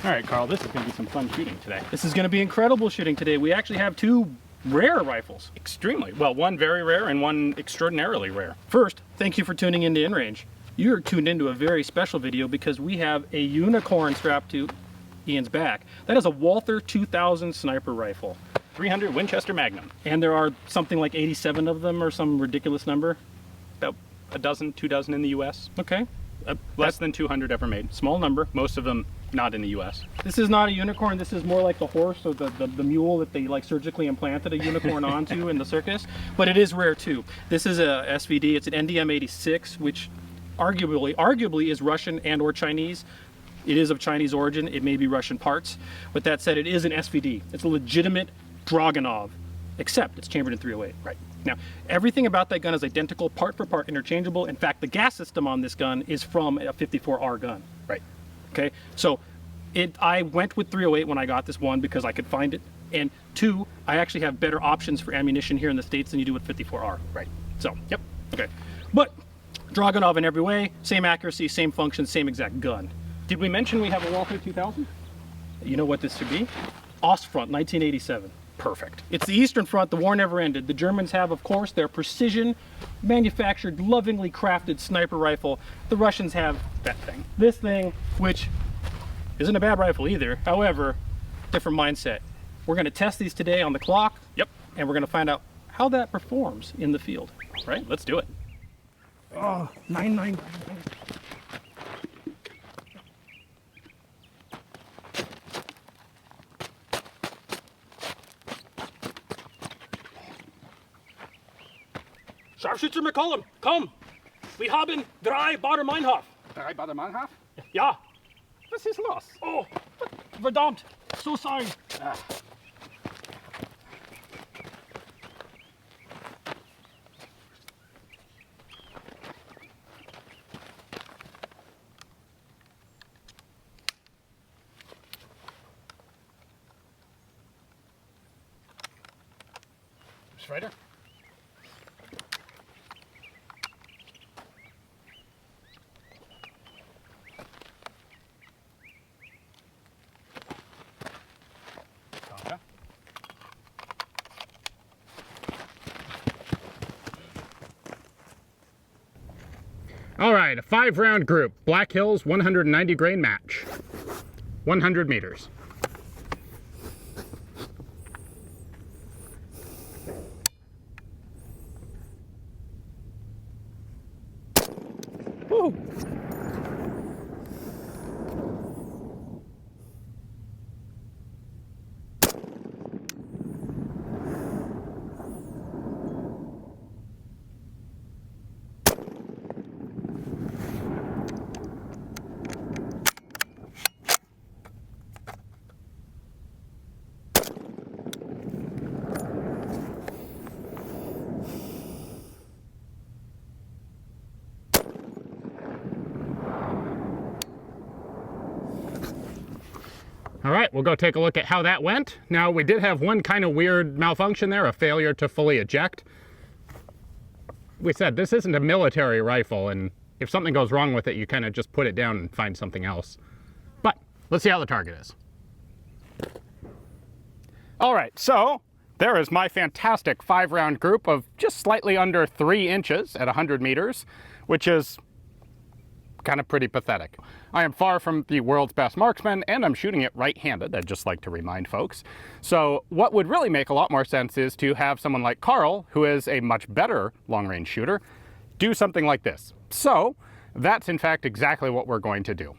All right, Carl, this is going to be some fun shooting today. This is going to be incredible shooting today. We actually have two rare rifles. Extremely. Well, one very rare and one extraordinarily rare. First, thank you for tuning into InRange. You're tuned into a very special video because we have a unicorn strapped to Ian's back. That is a Walther 2000 sniper rifle. 300 Winchester Magnum. And there are something like 87 of them or some ridiculous number. About a dozen, 2 dozen in the US. Okay. Less than 200 ever made. Small number, most of them not in the US. This is not a unicorn, this is more like the horse or the mule that they like surgically implanted a unicorn onto in the circus, but it is rare too. This is a SVD, it's an NDM86, which arguably is Russian and or Chinese. It is of Chinese origin, it may be Russian parts. With that said, it is an SVD. It's a legitimate Dragunov, except it's chambered in .308. Right. Now, everything about that gun is identical, part for part, interchangeable. In fact, the gas system on this gun is from a 54R gun. Right. Okay, so I went with .308 when I got this, one, because I could find it, and two, I actually have better options for ammunition here in the States than you do with 54R. Right. So, yep. Okay. But Dragunov in every way, same accuracy, same function, same exact gun. Did we mention we have a Walther 2000? You know what this should be? Ostfront, 1987. Perfect. It's the Eastern Front, the war never ended. The Germans have, of course, their precision, manufactured, lovingly crafted sniper rifle. The Russians have that thing. This thing, which isn't a bad rifle either, however, different mindset. We're gonna test these today on the clock. Yep. And we're gonna find out how that performs in the field. Right, let's do it. Oh, 999. Scharfschütze McCollum, komm! Wir haben 3 Bader-Meinhof. 3 Bader-Meinhof? Ja. Was ist los? Oh, verdammt, so sorry. Ah. Schreider? All right, a 5-round group, Black Hills 190 grain match, 100 meters. Woo. All right, we'll go take a look at how that went. Now, we did have one kind of weird malfunction there, a failure to fully eject. We said this isn't a military rifle, and if something goes wrong with it, you kind of just put it down and find something else. But let's see how the target is. All right, so there is my fantastic 5-round group of just slightly under 3 inches at 100 meters, which is kind of pretty pathetic. I am far from the world's best marksman, and I'm shooting it right-handed, I'd just like to remind folks. So what would really make a lot more sense is to have someone like Karl, who is a much better long-range shooter, do something like this. So that's in fact exactly what we're going to do.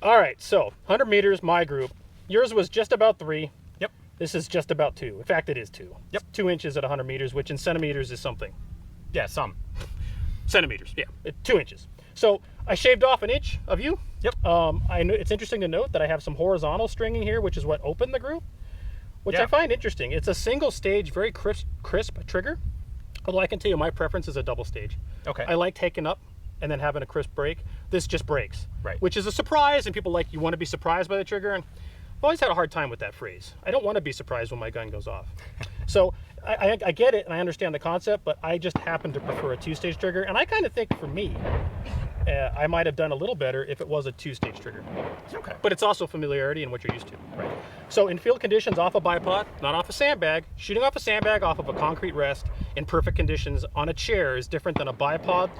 All right, so 100 meters, my group. Yours was just about 3. Yep. This is just about 2. In fact, it is 2. Yep. It's 2 inches at 100 meters, which in centimeters is something. Yeah, some. Centimeters, yeah, 2 inches. So I shaved off an inch of you. Yep. I know it's interesting to note that I have some horizontal stringing here, which is what opened the group, which I find interesting. It's a single stage, very crisp trigger. Although I can tell you my preference is a double stage. Okay. I like taking up and then having a crisp break. This just breaks. Right. Which is a surprise, and people like, you want to be surprised by the trigger, and I've always had a hard time with that phrase. I don't want to be surprised when my gun goes off. So I get it and I understand the concept, but I just happen to prefer a two-stage trigger, and I kind of think for me, I might have done a little better if it was a two-stage trigger. Okay. But it's also familiarity and what you're used to. Right. So in field conditions, off a bipod, not off a sandbag, shooting off a sandbag off of a concrete rest in perfect conditions on a chair is different than a bipod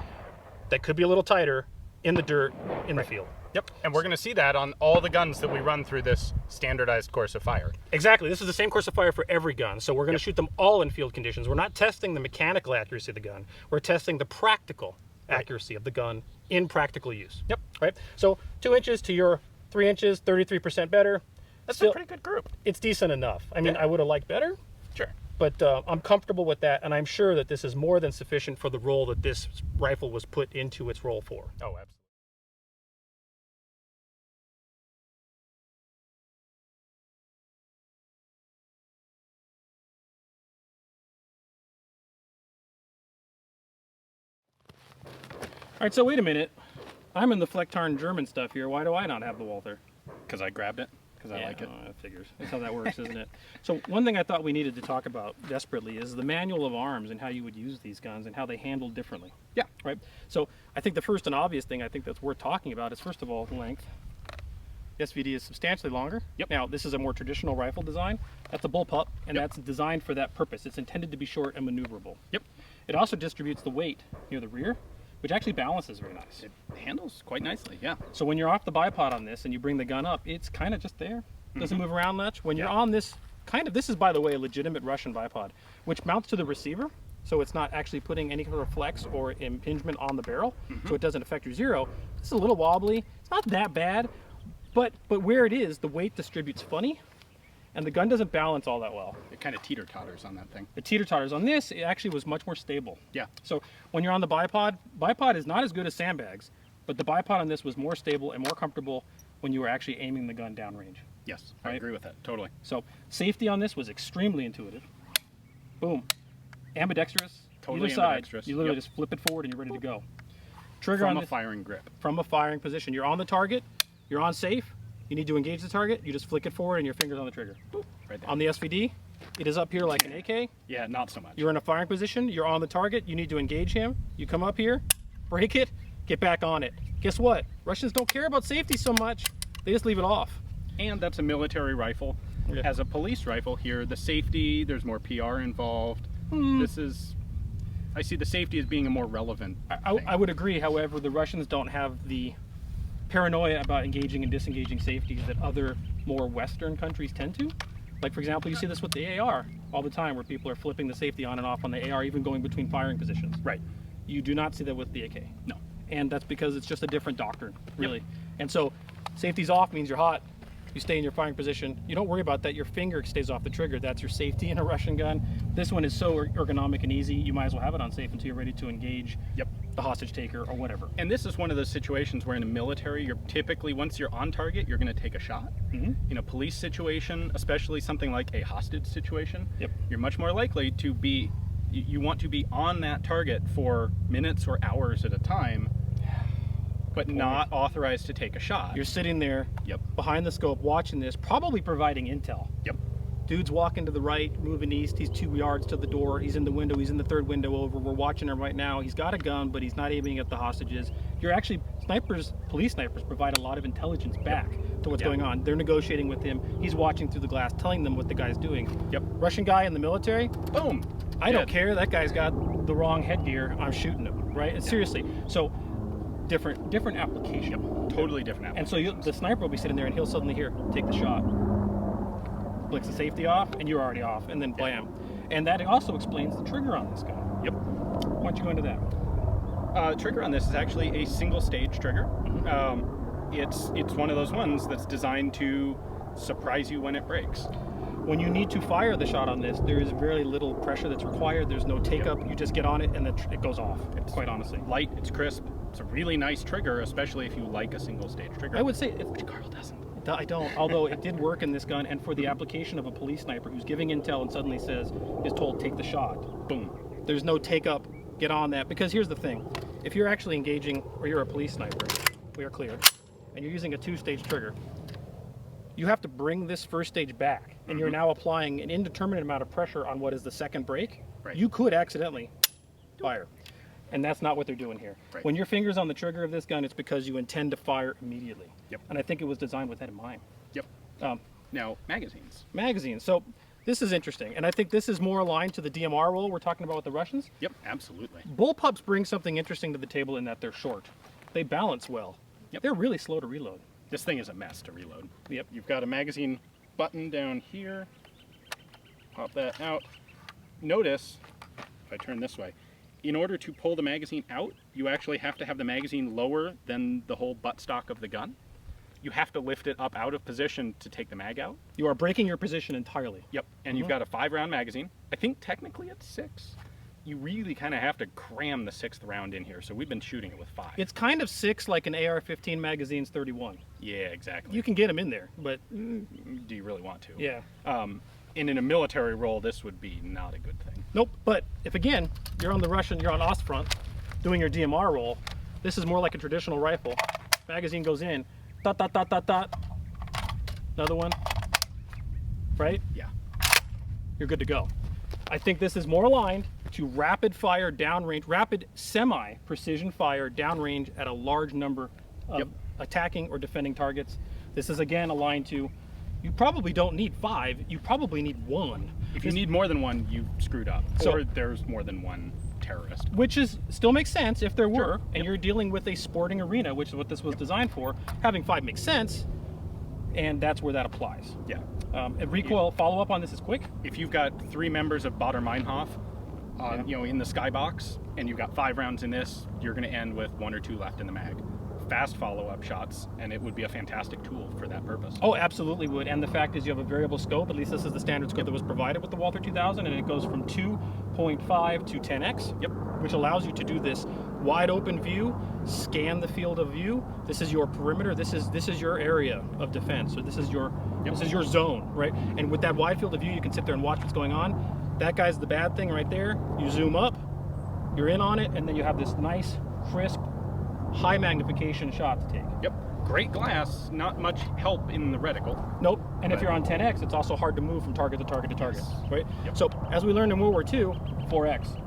that could be a little tighter in the dirt in the field. Yep. And we're going to see that on all the guns that we run through this standardized course of fire. Exactly. This is the same course of fire for every gun. So we're going to shoot them all in field conditions. We're not testing the mechanical accuracy of the gun. We're testing the practical accuracy of the gun in practical use. Yep. Right? So 2 inches to your 3 inches, 33% better. That's Still, a pretty good group. it's decent enough. I mean, I would have liked better, Sure. but I'm comfortable with that, and I'm sure that this is more than sufficient for the role that this rifle was put into its role for. Oh, absolutely. All right, so wait a minute. I'm in the Flecktarn German stuff here. Why do I not have the Walther? Because I grabbed it. Because I like it. That figures. That's how that works, isn't it? So one thing I thought we needed to talk about desperately is the manual of arms and how you would use these guns and how they handle differently. Yeah. Right? So I think the first and obvious thing I think that's worth talking about is, first of all, length. The SVD is substantially longer. Yep. Now, this is a more traditional rifle design. That's a bullpup, and that's designed for that purpose. It's intended to be short and maneuverable. Yep. It also distributes the weight near the rear, which actually balances very nice. It handles quite nicely, yeah. So when you're off the bipod on this and you bring the gun up, it's kind of just there. Doesn't move around much. When you're on this this is, by the way, a legitimate Russian bipod, which mounts to the receiver, so it's not actually putting any sort of flex or impingement on the barrel, so it doesn't affect your zero. It's a little wobbly. It's not that bad, but where it is, the weight distributes funny, and the gun doesn't balance all that well. It kind of teeter-totters on that thing. The teeter-totters. On this, it actually was much more stable. Yeah. So when you're on the bipod is not as good as sandbags, but the bipod on this was more stable and more comfortable when you were actually aiming the gun downrange. Yes, I Right? agree with that, totally. So safety on this was extremely intuitive. Boom. Ambidextrous. Totally Either side. ambidextrous. You literally Yep. just flip it forward and you're ready to go. Trigger From on a this, firing grip. from a firing position. You're on the target. You're on safe. You need to engage the target. You just flick it forward and your finger's on the trigger. Right there. On the SVD, it is up here like an AK. Yeah, not so much. You're in a firing position. You're on the target. You need to engage him. You come up here, break it, get back on it. Guess what? Russians don't care about safety so much. They just leave it off. And that's a military rifle. Yeah. As a police rifle here, the safety, there's more PR involved. This is, I see the safety as being a more relevant thing. I would agree. However, the Russians don't have the paranoia about engaging and disengaging safety that other more Western countries tend to. Like, for example, you see this with the AR all the time, where people are flipping the safety on and off on the AR, even going between firing positions. Right. You do not see that with the AK. No. And that's because it's just a different doctrine, really. And so safety's off means you're hot. You stay in your firing position. You don't worry about that. Your finger stays off the trigger. That's your safety in a Russian gun. This one is so ergonomic and easy, you might as well have it on safe until you're ready to engage the hostage taker or whatever. And this is one of those situations where in a military, you're typically, once you're on target, you're going to take a shot. In a police situation, especially something like a hostage situation, you're much more likely to be, you want to be on that target for minutes or hours at a time, but not authorized to take a shot. You're sitting there behind the scope watching this, probably providing intel. Dude's walking to the right, moving east. He's 2 yards to the door. He's in the window. He's in the third window over. We're watching him right now. He's got a gun, but he's not aiming at the hostages. You're actually, police snipers provide a lot of intelligence back to what's going on. They're negotiating with him. He's watching through the glass, telling them what the guy's doing. Russian guy in the military, boom. I don't care. That guy's got the wrong headgear. I'm shooting him, right? And seriously. So different application. Totally different application. And so the sniper will be sitting there and he'll suddenly take the shot. Flicks the safety off and you're already off, and then blam. And that also explains the trigger on this gun. Why don't you go into that? Trigger on this is actually a single stage trigger. It's one of those ones that's designed to surprise you when it breaks. When you need to fire the shot on this, there is very little pressure that's required. There's no take up. You just get on it and it goes off, quite honestly. Light, it's crisp, It's a really nice trigger, especially if you like a single stage trigger. I would say, which Karl doesn't. I don't, although it did work in this gun, and for the application of a police sniper who's giving intel and suddenly is told, take the shot. Boom. There's no take up, get on that, because here's the thing. If you're actually engaging, or you're a police sniper, we are clear, and you're using a 2-stage trigger, you have to bring this first stage back, and you're now applying an indeterminate amount of pressure on what is the second break. Right. You could accidentally fire. And that's not what they're doing here. Right. When your finger's on the trigger of this gun, it's because you intend to fire immediately. Yep. And I think it was designed with that in mind. Yep. Now, magazines. Magazines. So this is interesting. And I think this is more aligned to the DMR role we're talking about with the Russians. Yep, absolutely. Bullpups bring something interesting to the table in that they're short. They balance well. Yep. They're really slow to reload. This thing is a mess to reload. Yep. You've got a magazine button down here. Pop that out. Notice, if I turn this way, in order to pull the magazine out, you actually have to have the magazine lower than the whole buttstock of the gun. You have to lift it up out of position to take the mag out. You are breaking your position entirely. Yep, and you've got a 5-round magazine. I think technically it's 6. You really kind of have to cram the 6th round in here, so we've been shooting it with 5. It's kind of 6 like an AR-15 magazine's 31. Yeah, exactly. You can get them in there, but Do you really want to? yeah. And in a military role, this would be not a good thing. Nope, but if again, you're on the Russian, you're on Ostfront, doing your DMR role, this is more like a traditional rifle. Magazine goes in, dot, dot, dot, dot, dot. Another one, right? Yeah. You're good to go. I think this is more aligned to rapid fire downrange, rapid semi-precision fire downrange at a large number of attacking or defending targets. This is again aligned to, you probably don't need 5, you probably need 1. If you need more than one, you screwed up. So- Or there's more than one terrorist. Which is still makes sense if there were, Sure. and you're dealing with a sporting arena, which is what this was designed for. Having 5 makes sense, and that's where that applies. Yeah. And recoil follow up on this is quick. If you've got 3 members of Bader Meinhof, in the skybox, and you've got 5 rounds in this, you're going to end with 1 or 2 left in the mag. Fast follow-up shots, and it would be a fantastic tool for that purpose. Oh, absolutely would. And the fact is you have a variable scope, at least this is the standard scope that was provided with the Walther 2000, and it goes from 2.5 to 10x, which allows you to do this wide open view, scan the field of view. This is your perimeter, this is your area of defense, so this is your zone, right? And with that wide field of view, you can sit there and watch what's going on. That guy's the bad thing right there. You zoom up, you're in on it, and then you have this nice, crisp, high magnification shot to take. Yep. Great glass, not much help in the reticle. Nope. And if you're on 10x, it's also hard to move from target to target to target, right? Yep. So as we learned in World War II, 4x.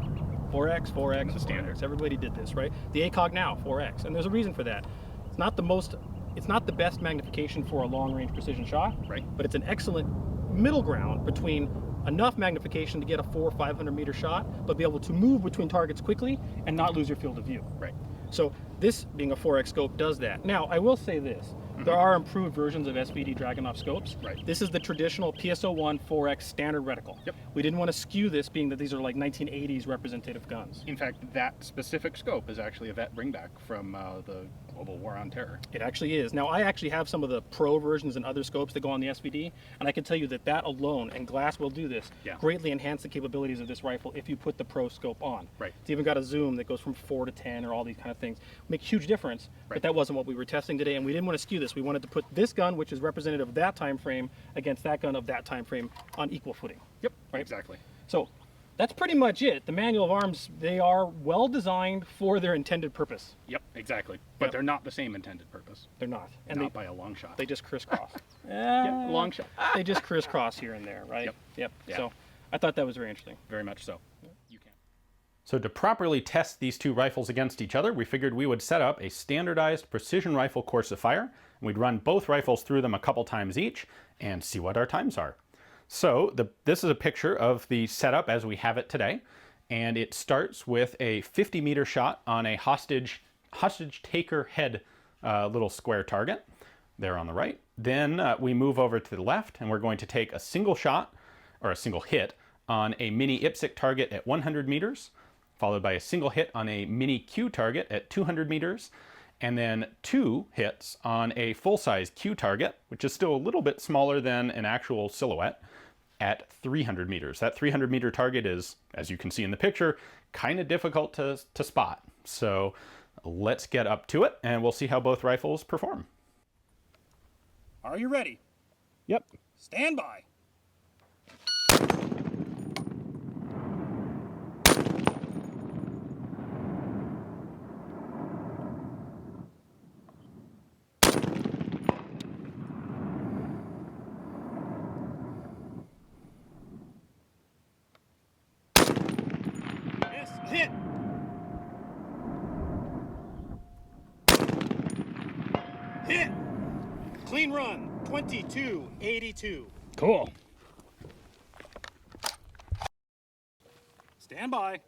4x, 4x, The standard. 4x. Everybody did this, right? The ACOG now, 4x. And there's a reason for that. It's not the best magnification for a long-range precision shot, Right. but it's an excellent middle ground between enough magnification to get a 400 or 500 meter shot, but be able to move between targets quickly and not lose your field of view. Right. So this, being a 4x scope, does that. Now, I will say this. There are improved versions of SVD Dragunov scopes. Right. This is the traditional PSO1 4x standard reticle. Yep. We didn't want to skew this, being that these are like 1980s representative guns. In fact, that specific scope is actually a vet bringback from the Global War on Terror. It actually is. Now, I actually have some of the pro versions and other scopes that go on the SVD, and I can tell you that that alone, and Glass will do this, greatly enhance the capabilities of this rifle if you put the pro scope on. Right. It's even got a zoom that goes from 4 to 10 or all these kind of things. Make a huge difference, but that wasn't what we were testing today, and we didn't want to skew this. We wanted to put this gun, which is representative of that time frame, against that gun of that time frame on equal footing. Yep. Right. Exactly. So that's pretty much it. The manual of arms, they are well designed for their intended purpose. Yep. Exactly. But they're not the same intended purpose. They're not. And Not by a long shot. they just crisscross. long shot. They just crisscross here and there, right? Yep. Yeah. So I thought that was very interesting. Very much so. You can. So to properly test these two rifles against each other, we figured we would set up a standardized precision rifle course of fire, and we'd run both rifles through them a couple times each and see what our times are. So this is a picture of the setup as we have it today, and it starts with a 50-meter shot on a hostage taker head little square target there on the right. Then we move over to the left, and we're going to take a single shot, or a single hit, on a mini IPSC target at 100 meters, followed by a single hit on a mini Q target at 200 meters, and then 2 hits on a full-size Q target, which is still a little bit smaller than an actual silhouette, at 300 meters. That 300 meter target is, as you can see in the picture, kind of difficult to spot. So let's get up to it and we'll see how both rifles perform. Are you ready? Yep. Stand by. Yes, hit. Hit. Clean run. 2282. Cool. Stand by.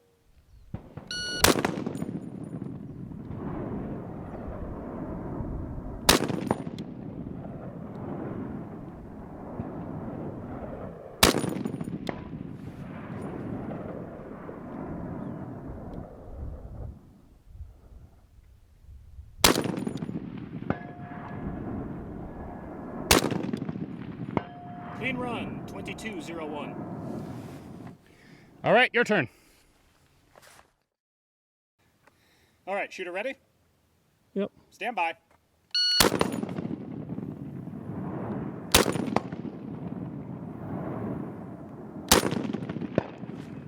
Clean run. 2201. All right, your turn. All right, shooter ready? Yep. Stand by.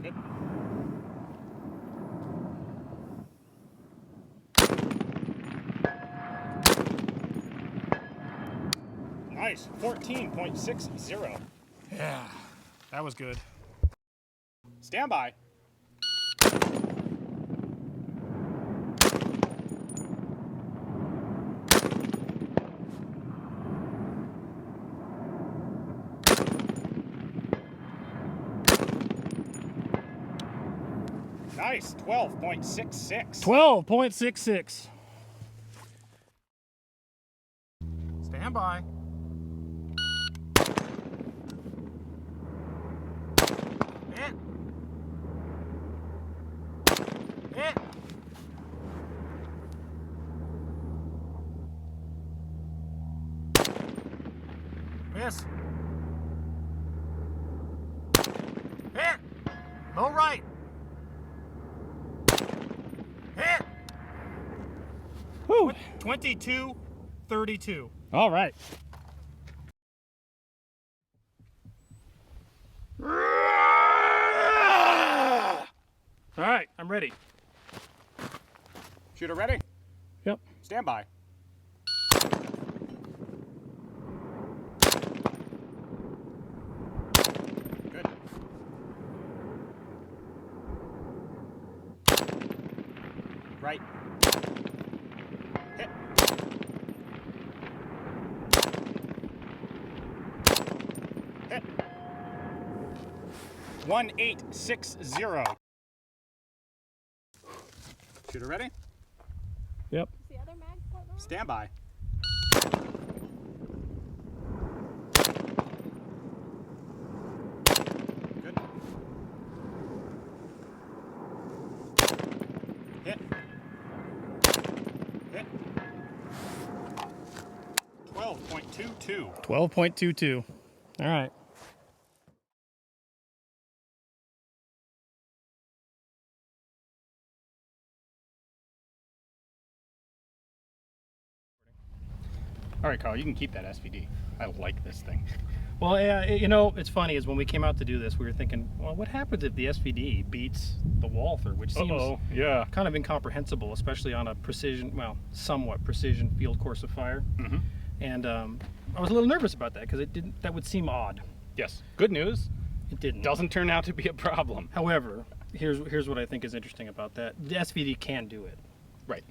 Good. Nice. 14.60. Yeah, that was good. Stand by. Nice. 12.66. 12.66. Stand by. Hit. Hit. Miss. Hit. Low right. Hit. Whew. 2232. All right. All right, I'm ready. Shooter ready? Yep. Stand by. Good. Right. Hit. Hit. 1860. Shooter ready? Yep. The other mag part wrong? Stand by. Good. Hit. Hit. 12.22. 12.22. All right. All right, Carl, you can keep that SVD. I like this thing. Well, yeah, you know, it's funny is when we came out to do this, we were thinking, well, what happens if the SVD beats the Walther, which seems yeah. kind of incomprehensible, especially on a precision, well, somewhat precision field course of fire. Mm-hmm. And I was a little nervous about that because it didn't. That would seem odd. Yes. Good news. It didn't. Doesn't turn out to be a problem. However, here's what I think is interesting about that. The SVD can do it. Right.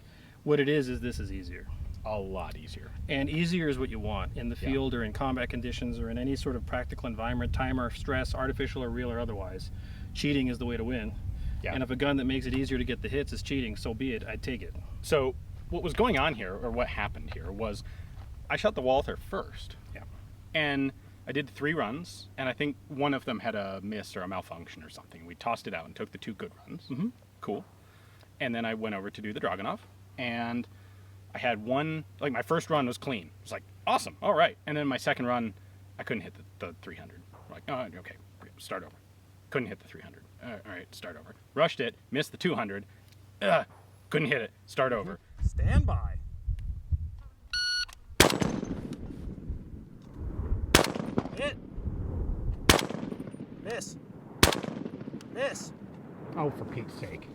What it is this is easier. A lot easier. And easier is what you want in the Yeah. field or in combat conditions or in any sort of practical environment, timer, stress, artificial or real or otherwise. Cheating is the way to win. Yeah. And if a gun that makes it easier to get the hits is cheating, so be it. I'd take it. So what was going on here, or what happened here, was I shot the Walther first. Yeah. And I did 3 runs, and I think one of them had a miss or a malfunction or something. We tossed it out and took the 2 good runs. Mm-hmm. Cool. And then I went over to do the Dragunov, and I had one, like my first run was clean. It was like, awesome, all right. And then my second run, I couldn't hit the 300. Like, oh, okay, start over. Couldn't hit the 300. All right, start over. Rushed it, missed the 200. couldn't hit it. Start over. Stand by. Hit. Miss. Miss. Oh, for Pete's sake.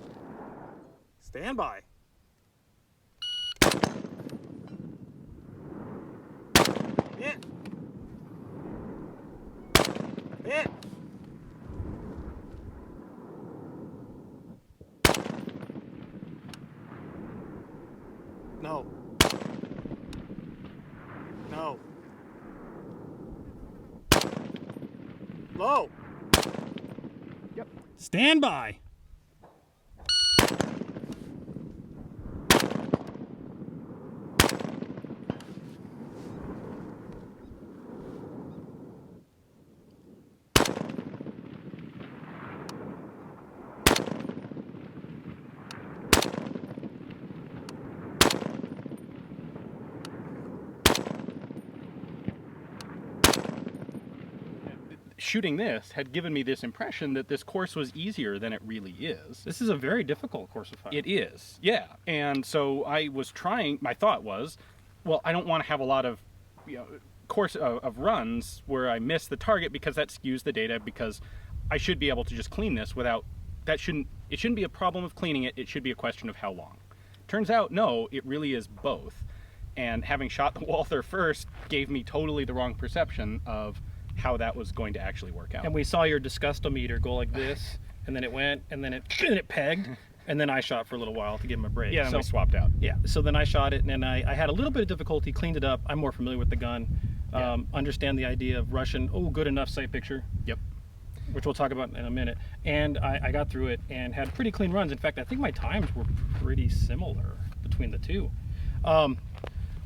Stand by. Hit. Hit. No. No. Low. Yep. Stand by. Shooting this had given me this impression that this course was easier than it really is. This is a very difficult course of fire. It is, yeah. And so I was trying, my thought was, well, I don't want to have a lot of course of runs where I miss the target because that skews the data, because I should be able to just clean this without, it shouldn't be a problem of cleaning it, it should be a question of how long. Turns out, no, it really is both. And having shot the Walther first gave me totally the wrong perception of how that was going to actually work out. And we saw your disgustometer go like this, and then it went, and then it pegged, and then I shot for a little while to give him a break. Yeah, and so we swapped out. Yeah, so then I shot it, and then I had a little bit of difficulty, cleaned it up. I'm more familiar with the gun, understand the idea of Russian, good enough sight picture. Yep. Which we'll talk about in a minute. And I got through it and had pretty clean runs. In fact, I think my times were pretty similar between the two.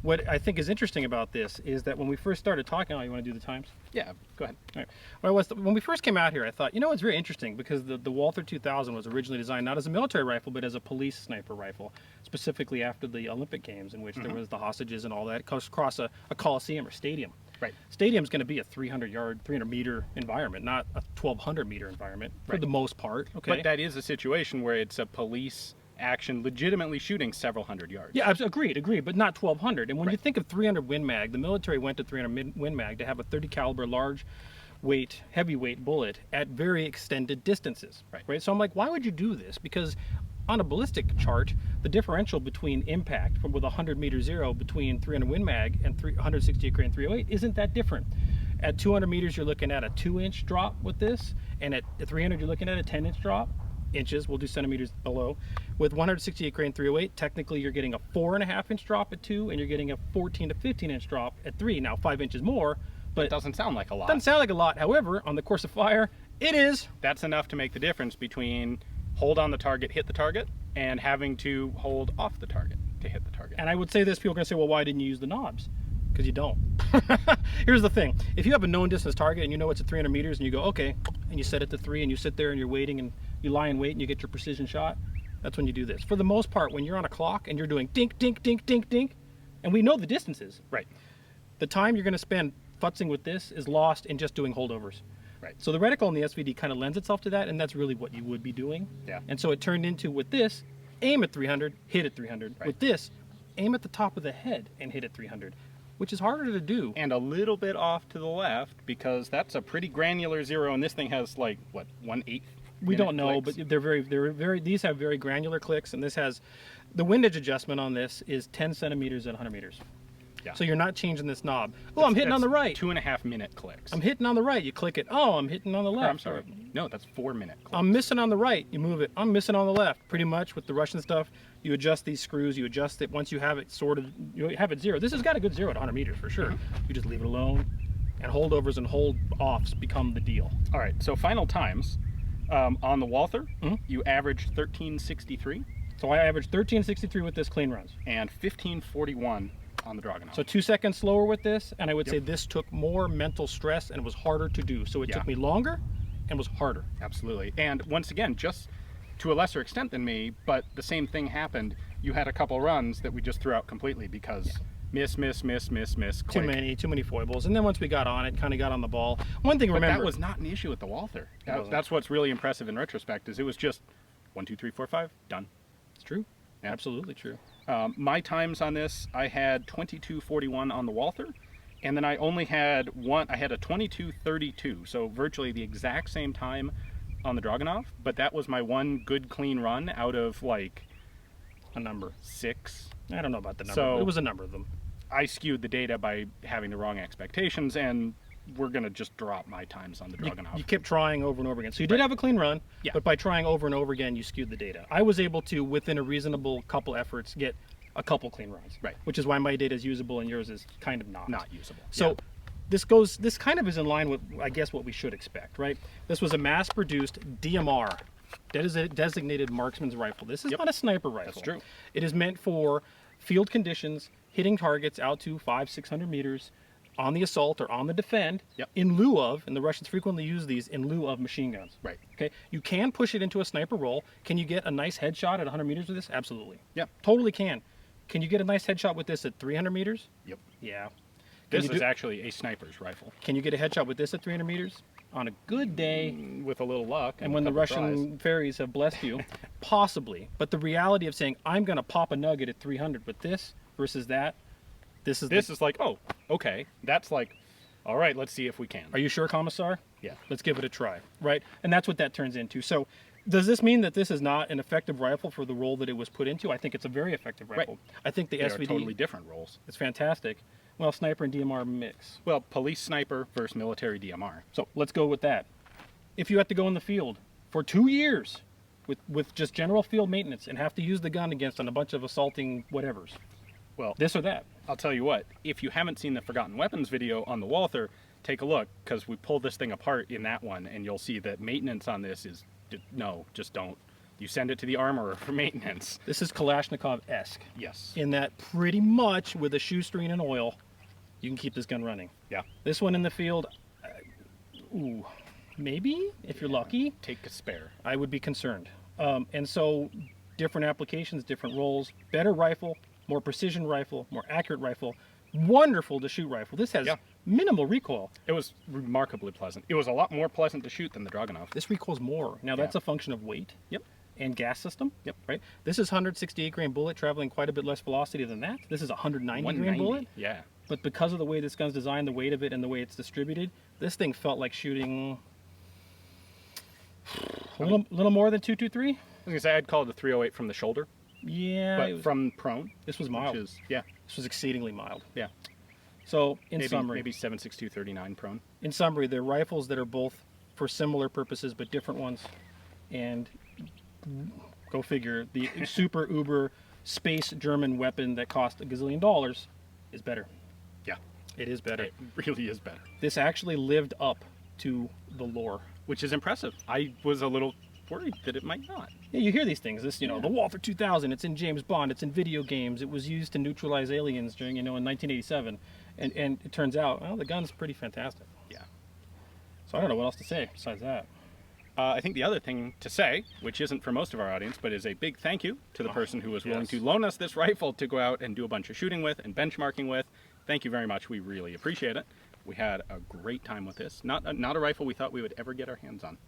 What I think is interesting about this is that when we first started talking, you want to do the times? Yeah, go ahead. All right. When we first came out here, I thought, it's very interesting because the Walther 2000 was originally designed not as a military rifle, but as a police sniper rifle, specifically after the Olympic Games, in which there was the hostages and all that across a coliseum or stadium. Right. Stadium's going to be a 300 meter environment, not a 1,200 meter environment for the most part. Okay. But that is a situation where it's a police action legitimately shooting several hundred yards. Yeah, agreed, but not 1,200. And when you think of 300 Win Mag, the military went to 300 Win Mag to have a 30 caliber large weight, heavyweight bullet at very extended distances. Right. So I'm like, why would you do this? Because on a ballistic chart, the differential between impact with 100 meter zero between 300 Win Mag and 168 grain 308 isn't that different. At 200 meters, you're looking at a 2-inch drop with this, and at 300, you're looking at a 10-inch drop. Inches, we'll do centimeters below. With 168 grain 308, technically you're getting a 4.5-inch drop at 2, and you're getting a 14 to 15-inch drop at 3. Now 5 inches more, but it doesn't sound like a lot. Doesn't sound like a lot. However, on the course of fire, it is. That's enough to make the difference between hold on the target, hit the target, and having to hold off the target to hit the target. And I would say this, people are going to say, well, why didn't you use the knobs? Because you don't. Here's the thing. If you have a known distance target and you know it's at 300 meters and you go, okay, and you set it to 3 and you sit there and you're waiting and you lie in wait and you get your precision shot, that's when you do this. For the most part, when you're on a clock and you're doing dink, dink, dink, dink, dink, and we know the distances. Right. The time you're going to spend futzing with this is lost in just doing holdovers. Right. So the reticle in the SVD kind of lends itself to that, and that's really what you would be doing. Yeah. And so it turned into, with this, aim at 300, hit at 300. Right. With this, aim at the top of the head and hit at 300, which is harder to do. And a little bit off to the left, because that's a pretty granular zero, and this thing has like, what, 1/8? We don't know, clicks? but they're very, these have very granular clicks, and this has, the windage adjustment on this is 10 centimeters at 100 meters. Yeah. So you're not changing this knob. Oh, I'm hitting on the right. 2.5 minute clicks. I'm hitting on the right. You click it. Oh, I'm hitting on the left. I'm sorry. No, that's 4 minute clicks. I'm missing on the right. You move it. I'm missing on the left. Pretty much with the Russian stuff, you adjust these screws. You adjust it. Once you have it sorted, you have it zero. This has got a good zero at 100 meters for sure. You just leave it alone, and holdovers and hold offs become the deal. All right. So final times on the Walther, you averaged 1363. So I averaged 1363 with this clean runs. And 1541 on the Dragunov. So 2 seconds slower with this, and I would say this took more mental stress and was harder to do. So it took me longer and was harder. Absolutely. And once again, just to a lesser extent than me, but the same thing happened. You had a couple runs that we just threw out completely because miss, click. Too many foibles. And then once we got on it, kind of got on the ball. One thing, remember, that was not an issue with the Walther. That's what's really impressive in retrospect, is it was just 1, 2, 3, 4, 5, done. It's true. Absolutely true. My times on this, I had 22:41 on the Walther, and then I only had I had a 22:32, so virtually the exact same time on the Dragunov, but that was my one good clean run out of like A number. 6. I don't know about the number, So- but it was a number of them. I skewed the data by having the wrong expectations, and we're gonna just drop my times on the Dragunov. You kept trying over and over again. So you did have a clean run, Yeah. but by trying over and over again, you skewed the data. I was able to, within a reasonable couple efforts, get a couple clean runs. Right. Which is why my data is usable and yours is kind of not. Not usable. So this kind of is in line with, I guess, what we should expect, right? This was a mass-produced DMR, designated marksman's rifle. This is not a sniper rifle. That's true. It is meant for field conditions, hitting targets out to 500-600 meters on the assault or on the defend, Yep. in lieu of, and the Russians frequently use these in lieu of machine guns. Right. Okay. You can push it into a sniper role. Can you get a nice headshot at 100 meters with this? Absolutely. Yep. Totally can. Can you get a nice headshot with this at 300 meters? Yep. Yeah. This you is do- actually a sniper's rifle. Can you get a headshot with this at 300 meters? On a good day, With a little luck. and when the a couple Russian tries. fairies have blessed you, possibly. But the reality of saying, I'm going to pop a nugget at 300 with this versus that, this This is like, oh, okay. That's like, all right, let's see if we can. Are you sure, Commissar? Yeah. Let's give it a try, right? And that's what that turns into. So does this mean that this is not an effective rifle for the role that it was put into? I think it's a very effective rifle. I think the They are SVD totally different roles. is fantastic. Well, sniper and DMR mix. Well, police sniper versus military DMR. So let's go with that. If you have to go in the field for 2 years with just general field maintenance and have to use the gun against on a bunch of assaulting whatevers, Well, this or that. I'll tell you what, if you haven't seen the Forgotten Weapons video on the Walther, take a look, because we pulled this thing apart in that one, and you'll see that maintenance on this is, no, just don't. You send it to the armorer for maintenance. This is Kalashnikov-esque Yes. in that pretty much with a shoestring and oil, you can keep this gun running. Yeah. This one in the field, ooh, maybe, if you're lucky, Take a spare. I would be concerned. And so different applications, different roles, better rifle, more precision rifle, more accurate rifle, wonderful to shoot rifle. This has Yeah. minimal recoil. It was remarkably pleasant. It was a lot more pleasant to shoot than the Dragunov. This recoils more. Now that's Yeah. a function of weight. Yep. And gas system. Yep. Right. This is 168 grain bullet traveling quite a bit less velocity than that. This is a 190 grain 190. bullet. Yeah. But because of the way this gun's designed, the weight of it, and the way it's distributed, this thing felt like shooting a little more than 223. I was gonna say I'd call it a 308 from the shoulder, Yeah. but it was- from prone, this was mild. which is yeah, This was exceedingly mild. yeah. So in Maybe summary, maybe 7.6239 prone. they're rifles that are both for similar purposes but different ones. And go figure, the super uber space German weapon that cost $1 gazillion is better. Yeah, It is better. it really is better, This actually lived up to the lore. which is impressive. I was a little worried that it might not. Yeah, you hear these things. This, the Walther 2000. It's in James Bond. It's in video games. It was used to neutralize aliens during, in 1987. And it turns out, well, the gun's pretty fantastic. Yeah. So I don't know what else to say besides that. I think the other thing to say, which isn't for most of our audience, but is a big thank you to the person who was willing yes. to loan us this rifle to go out and do a bunch of shooting with and benchmarking with. Thank you very much. We really appreciate it. We had a great time with this. Not a rifle we thought we would ever get our hands on.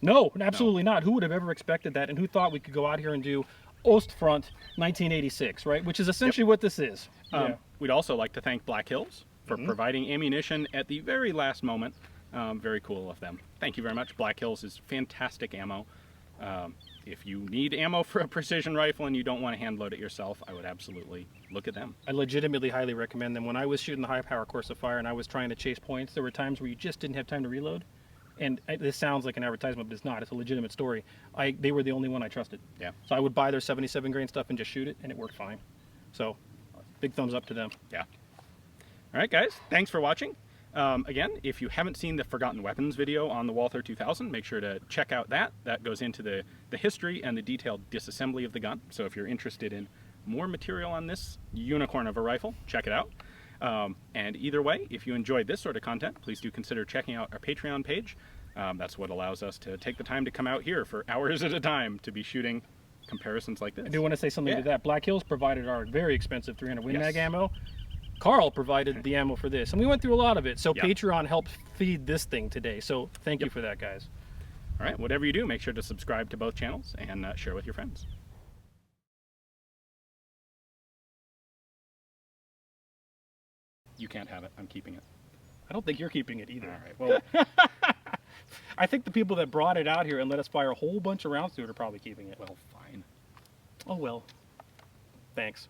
No, absolutely not. Who would have ever expected that? And who thought we could go out here and do Ostfront 1986, right? Which is essentially what this is. Yeah. We'd also like to thank Black Hills for providing ammunition at the very last moment. Very cool of them. Thank you very much. Black Hills is fantastic ammo. If you need ammo for a precision rifle and you don't want to hand load it yourself, I would absolutely look at them. I legitimately highly recommend them. When I was shooting the high power course of fire and I was trying to chase points, there were times where you just didn't have time to reload. And this sounds like an advertisement, but it's not. It's a legitimate story. They were the only one I trusted. Yeah. So I would buy their 77 grain stuff and just shoot it, and it worked fine. So big thumbs up to them. Yeah. All right, guys. Thanks for watching. Again, if you haven't seen the Forgotten Weapons video on the Walther 2000, make sure to check out that. That goes into the history and the detailed disassembly of the gun. So if you're interested in more material on this unicorn of a rifle, check it out. And either way, if you enjoyed this sort of content, please do consider checking out our Patreon page. That's what allows us to take the time to come out here for hours at a time to be shooting comparisons like this. I do want to say something Yeah. to that. Black Hills provided our very expensive 300 Win Mag Yes. ammo. Carl provided the ammo for this, and we went through a lot of it. So Yeah. Patreon helped feed this thing today. So thank you for that, guys. All right, whatever you do, make sure to subscribe to both channels and share with your friends. You can't have it. I'm keeping it. I don't think you're keeping it either. All right. Well, I think the people that brought it out here and let us fire a whole bunch of rounds through it are probably keeping it. well, fine. Oh well. Thanks.